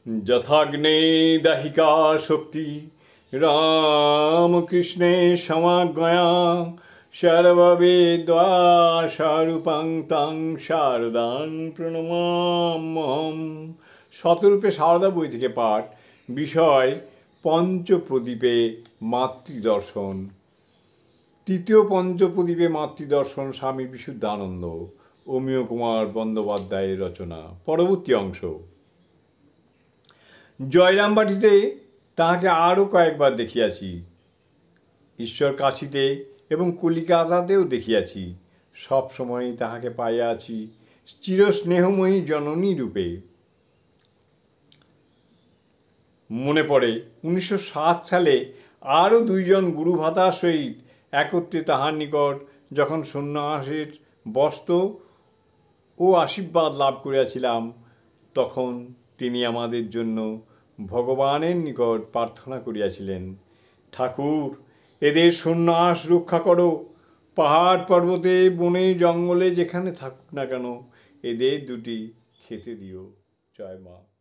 যথাগ্নে দাহিকা শক্তি রামকৃষ্ণে সমাজ্ঞয়া সর্ববেদ্বাসারূপাং তাং শারদাং প্রণমাম্যহম। শতরূপে সারদা বই থেকে পাঠ। বিষয় পঞ্চপ্রদীপে মাতৃদর্শন। তৃতীয় পঞ্চপ্রদীপে মাতৃদর্শন স্বামী বিশুদ্ধানন্দ অমিয় কুমার বন্দ্যোপাধ্যায়ের রচনা। পরবর্তী অংশ। জয়রামবাটিতে তাহাকে আরও কয়েকবার দেখিয়াছি, ঈশ্বর কাশীতে এবং কলিকাতাতেও দেখিয়াছি। সব সময়ই তাহাকে পাইয়াছি চিরস্নেহময়ী জননী রূপে। মনে পড়ে 1907 সালে আরও দুইজন গুরুভাতার সহিত একত্রে তাহার নিকট যখন সন্ন্যাসের বস্ত্র ও আশীর্বাদ লাভ করিয়াছিলাম, তখন তিনি আমাদের জন্য ভগবানের নিকট প্রার্থনা করিয়াছিলেন, ঠাকুর, এদের সন্ন্যাস রক্ষা করো, পাহাড় পর্বতে বনে জঙ্গলে যেখানে থাকুক না কেন এদের দুটি খেতে দিও। জয় মা।